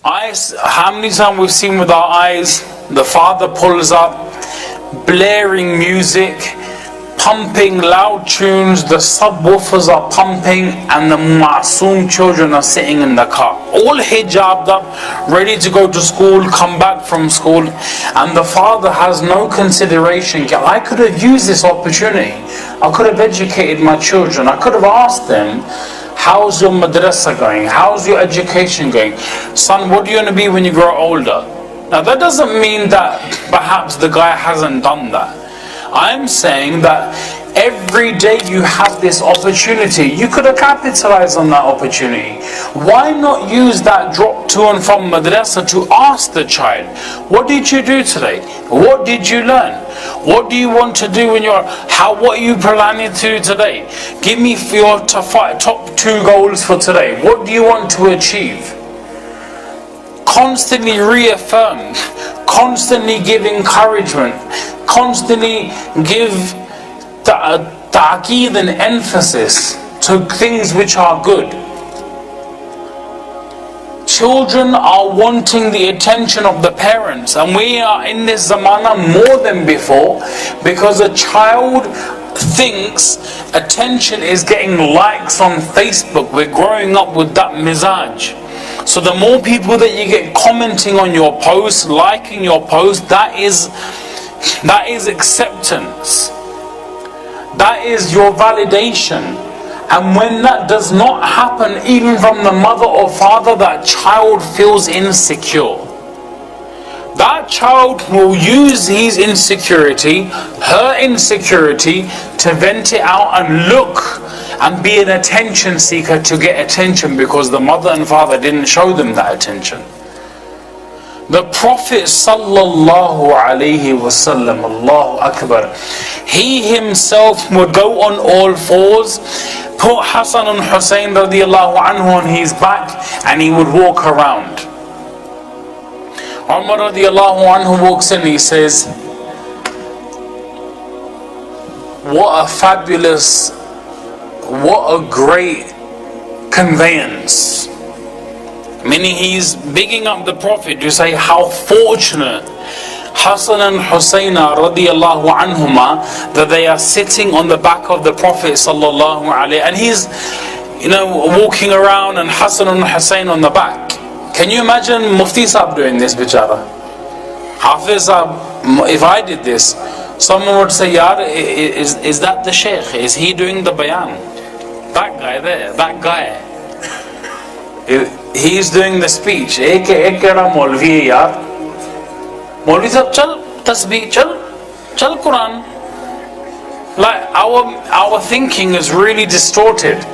How many times we've seen with our eyes, the father pulls up, blaring music, pumping loud tunes, the subwoofers are pumping, and the ma'soom children are sitting in the car, all hijabbed up, ready to go to school, come back from school, and the father has no consideration. I could have used this opportunity. I could have educated my children. I could have asked them, how's your madrasa going? How's your education going? Son, what do you want to be when you grow older? Now that doesn't mean that perhaps the guy hasn't done that. I'm saying that every day you have this opportunity. You could have capitalized on that opportunity. Why not use that drop to and from madrasa to ask the child, what did you do today? What did you learn? What do you want to do when what are you planning to do today? Give me your top 2 goals for today. What do you want to achieve? Constantly reaffirm, constantly give encouragement, constantly give ta'qeed and emphasis to things which are good. Children are wanting the attention of the parents, and we are in this zamana more than before, because a child thinks attention is getting likes on Facebook. We're growing up with that mizaj. So the more people that you get commenting on your post, liking your post, that is acceptance. That is your validation. And when that does not happen, even from the mother or father, that child feels insecure. That child will use his insecurity, her insecurity, to vent it out and look and be an attention seeker to get attention, because the mother and father didn't show them that attention. The Prophet sallallahu alaihi wasallam, Allahu Akbar, he himself would go on all fours, put Hassan and Hussein radiallahu anhu on his back, and he would walk around. Umar radiallahu anhu walks in, he says, what a great conveyance. Meaning he's bigging up the Prophet to say how fortunate Hassan and Husayna radiallahu anhuma that they are sitting on the back of the Prophet sallallahu alaihi, and he's walking around and Hassan and Hussein on the back. Can you imagine Mufti Sahib doing this, bichara? Hafiz Sahib, if I did this, someone would say, Yaar, is that the Shaykh? Is he doing the bayan? That guy there, that guy. He's doing the speech. Ek Maulvi hai yaar. Maulvi sahab, chal tasbih, chal Quran. Like our thinking is really distorted.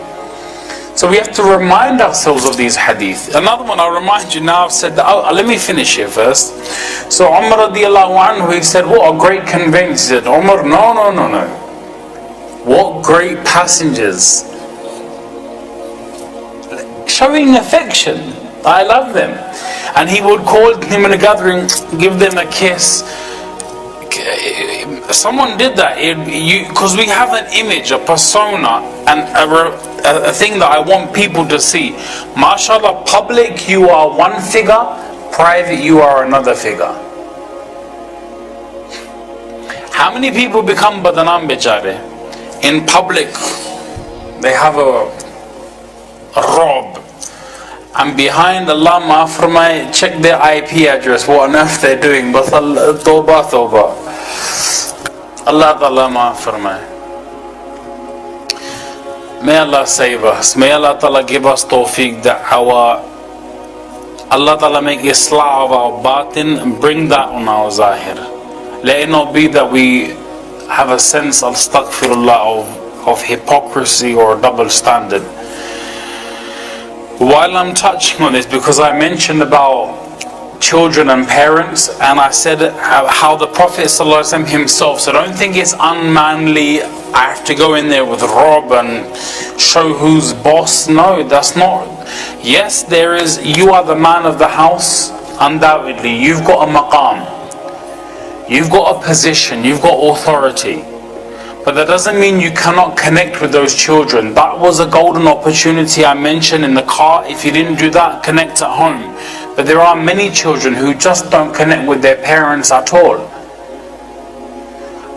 So we have to remind ourselves of these hadith. Another one, I'll remind you now, I've said that, let me finish here first. So Umar radiallahu anhu, he said, what a great conveyance. He said, Umar, no. What great passengers. Showing affection. I love them. And he would call them in a gathering, give them a kiss. Someone did that because we have an image, a persona, and a thing that I want people to see. MashaAllah, public you are one figure, private you are another figure. How many people become badanam bechare? In public they have a rob, and behind, Allah maaf farmaye, check their IP address, what on earth they're doing. But Tawbah Allah Ta'ala maaf farmaye. May Allah save us. May Allah Ta'ala give us tawfiq that Allah Ta'ala make islah of our batin and bring that on our zahir. Let it not be that we have a sense of astaghfirullah, of hypocrisy or double standard. While I'm touching on this, because I mentioned about children and parents, and I said how the Prophet ﷺ himself, so don't think it's unmanly, I have to go in there with rob and show who's boss. No, that's not. Yes, there is, you are the man of the house, undoubtedly. You've got a maqam, you've got a position, you've got authority. But that doesn't mean you cannot connect with those children. That was a golden opportunity I mentioned in the car. If you didn't do that, connect at home. But there are many children who just don't connect with their parents at all.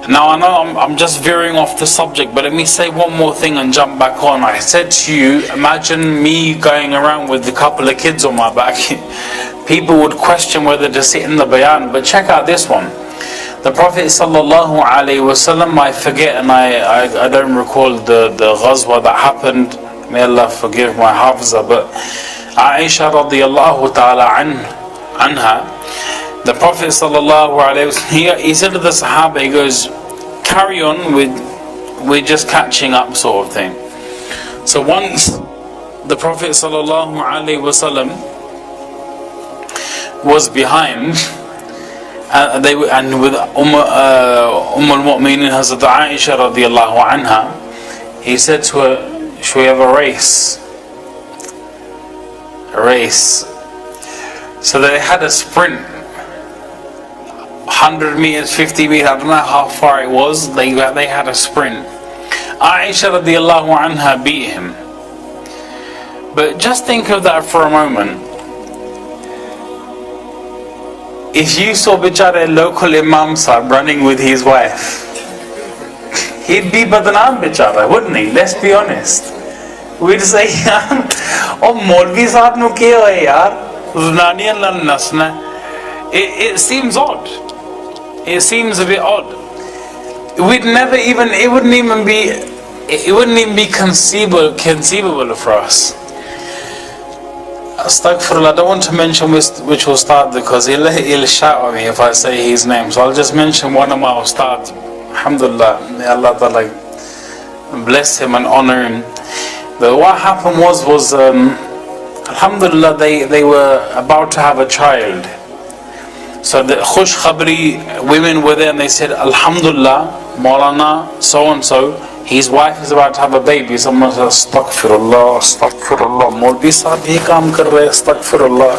Now I know I'm just veering off the subject, but let me say one more thing and jump back on. I said to you, imagine me going around with a couple of kids on my back. People would question whether to sit in the bayan, but check out this one. The Prophet sallallahu alaihi wasallam, I forget and I don't recall the ghazwa that happened. May Allah forgive my hafza, but Aisha radiyallahu ta'ala anha, the Prophet sallallahu alaihi wasallam, he said to the Sahaba, he goes, carry on with, we're just catching up sort of thing. So once the Prophet sallallahu alaihi wasallam was behind, and with al-Mu'minin Hazrat Aisha radiyallahu anha, he said to her, should we have a race? A race. So they had a sprint, 100 meters, 50 meters, I don't know how far it was, they had a sprint. Aisha radiallahu anha beat him. But just think of that for a moment. If you saw bichare local Imam Sahib running with his wife, he'd be badnaam bichara, wouldn't he? Let's be honest. We'd say, oh Maulvi Sahib nu kya hai yaar, Zunaniyan lal nasna. It seems odd. It seems a bit odd. It wouldn't even be conceivable for us. Astaghfirullah, I don't want to mention which ustad because he'll shout at me if I say his name. So I'll just mention one of my ustads. Alhamdulillah, may Allah bless him and honor him. But what happened was Alhamdulillah, they were about to have a child. So the Khush Khabri women were there and they said, Alhamdulillah, Maulana so and so, his wife is about to have a baby. Someone said, Astaghfirullah, Astaghfirullah, Maulvi Sahib bhi kaam kar rahe, Astaghfirullah.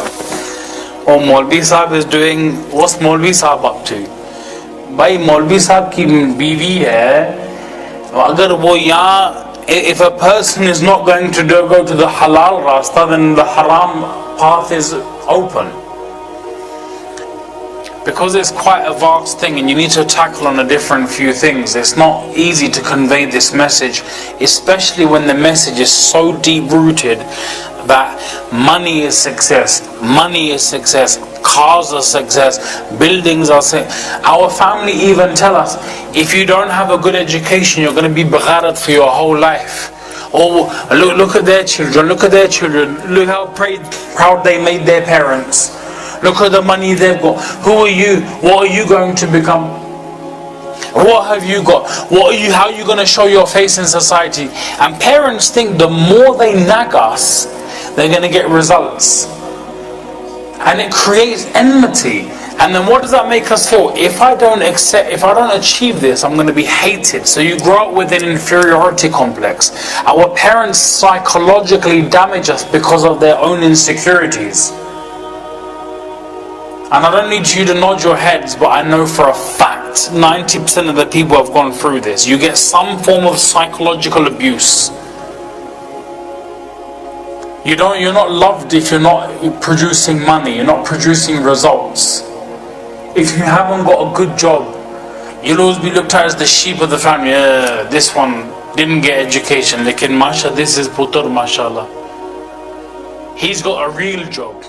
Oh, Maulvi Sahib is doing, what's Maulvi Sahib up to? Bhai, Maulvi Sahib ki biwi hai, agar wo yahan, if a person is not going to go to the halal rasta, then the haram path is open. Because it's quite a vast thing and you need to tackle on a different few things. It's not easy to convey this message, especially when the message is so deep rooted that money is success, cars are success, buildings are success. Our family even tell us, if you don't have a good education, you're going to be bagharat for your whole life. Oh, look at their children, look how proud they made their parents. Look at the money they've got. Who are you? What are you going to become? What have you got? How are you going to show your face in society? And parents think the more they nag us, they're going to get results. And it creates enmity. And then what does that make us feel? If I don't achieve this, I'm going to be hated. So you grow up with an inferiority complex. Our parents psychologically damage us because of their own insecurities. And I don't need you to nod your heads, but I know for a fact 90% of the people have gone through this. You get some form of psychological abuse. You're not loved if you're not producing money, you're not producing results. If you haven't got a good job, you'll always be looked at as the sheep of the family. This one didn't get education, lekin masha, this is putar, mashallah. He's got a real job.